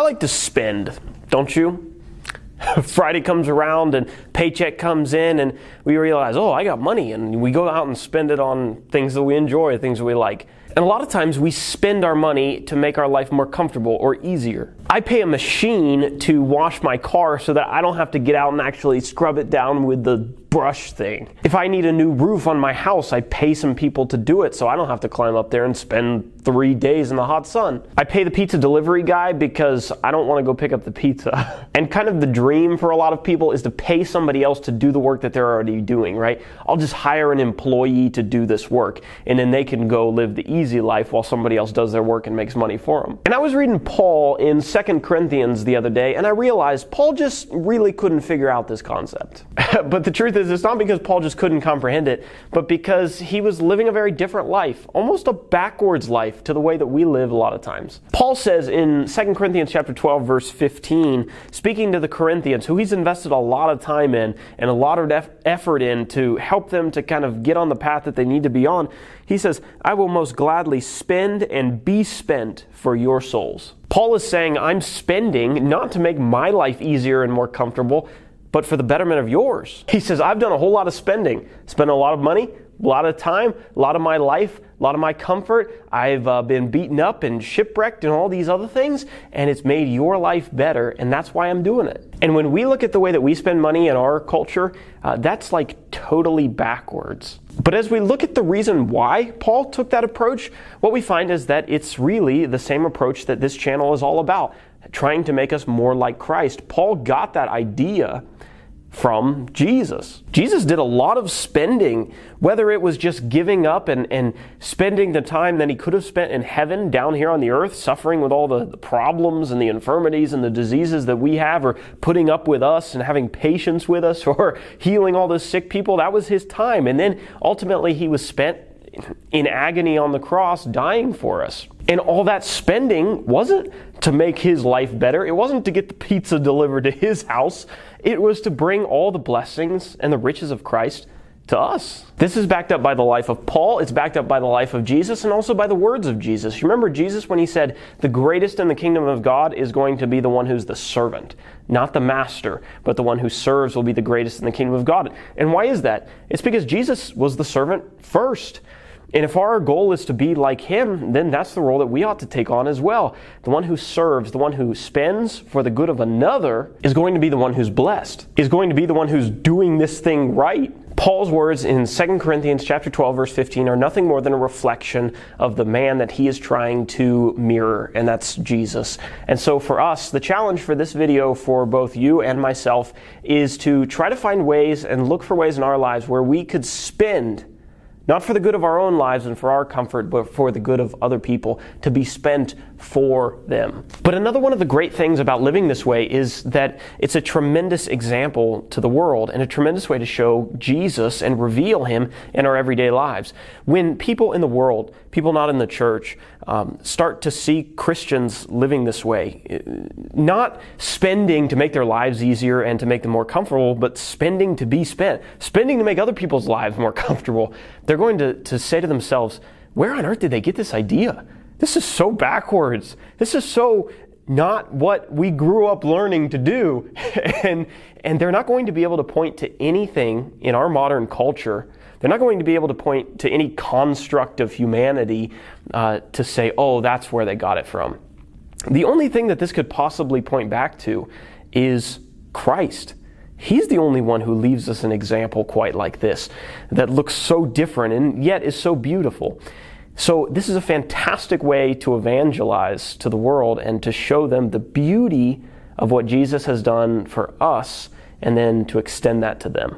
I like to spend, don't you? Friday comes around and paycheck comes in and we realize, oh, I got money, and we go out and spend it on things that we enjoy, things that we like. And a lot of times we spend our money to make our life more comfortable or easier. I pay a machine to wash my car so that I don't have to get out and actually scrub it down with the brush thing. If I need a new roof on my house, I pay some people to do it so I don't have to climb up there and spend 3 days in the hot sun. I pay the pizza delivery guy because I don't want to go pick up the pizza. And kind of the dream for a lot of people is to pay somebody else to do the work that they're already doing, right? I'll just hire an employee to do this work, and then they can go live the easy life while somebody else does their work and makes money for them. And I was reading Paul in 2 Corinthians the other day, and I realized Paul just really couldn't figure out this concept. But the truth is, it's not because Paul just couldn't comprehend it, but because he was living a very different life, almost a backwards life to the way that we live a lot of times. Paul says in 2 Corinthians chapter 12, verse 15, speaking to the Corinthians, who he's invested a lot of time in and a lot of effort in to help them to kind of get on the path that they need to be on, he says, I will most gladly spend and be spent for your souls. Paul is saying, I'm spending not to make my life easier and more comfortable, but for the betterment of yours. He says, I've done a whole lot of spending, spent a lot of money, a lot of time, a lot of my life, a lot of my comfort. I've been beaten up and shipwrecked and all these other things, and it's made your life better, and that's why I'm doing it. And when we look at the way that we spend money in our culture, that's like totally backwards. But as we look at the reason why Paul took that approach, what we find is that it's really the same approach that this channel is all about, trying to make us more like Christ. Paul got that idea from Jesus. Jesus did a lot of spending, whether it was just giving up and spending the time that he could have spent in heaven down here on the earth, suffering with all the problems and the infirmities and the diseases that we have, or putting up with us and having patience with us, or healing all those sick people. That was his time. And then ultimately he was spent in agony on the cross, dying for us. And all that spending wasn't to make his life better. It wasn't to get the pizza delivered to his house. It was to bring all the blessings and the riches of Christ to us. This is backed up by the life of Paul. It's backed up by the life of Jesus, and also by the words of Jesus. You remember Jesus when he said, the greatest in the kingdom of God is going to be the one who's the servant, not the master, but the one who serves will be the greatest in the kingdom of God. And why is that? It's because Jesus was the servant first. And if our goal is to be like him, then that's the role that we ought to take on as well. The one who serves, the one who spends for the good of another, is going to be the one who's blessed, is going to be the one who's doing this thing right. Paul's words in 2 Corinthians chapter 12, verse 15 are nothing more than a reflection of the man that he is trying to mirror, and that's Jesus. And so for us, the challenge for this video for both you and myself is to try to find ways and look for ways in our lives where we could spend, not for the good of our own lives and for our comfort, but for the good of other people, to be spent for them. But another one of the great things about living this way is that it's a tremendous example to the world and a tremendous way to show Jesus and reveal him in our everyday lives. When people in the world, people not in the church, start to see Christians living this way, not spending to make their lives easier and to make them more comfortable, but spending to be spent, spending to make other people's lives more comfortable, they're going to say to themselves, where on earth did they get this idea? This is so backwards. This is so not what we grew up learning to do. and they're not going to be able to point to anything in our modern culture. They're not going to be able to point to any construct of humanity to say, oh, that's where they got it from. The only thing that this could possibly point back to is Christ. He's the only one who leaves us an example quite like this, that looks so different and yet is so beautiful. So this is a fantastic way to evangelize to the world and to show them the beauty of what Jesus has done for us, and then to extend that to them.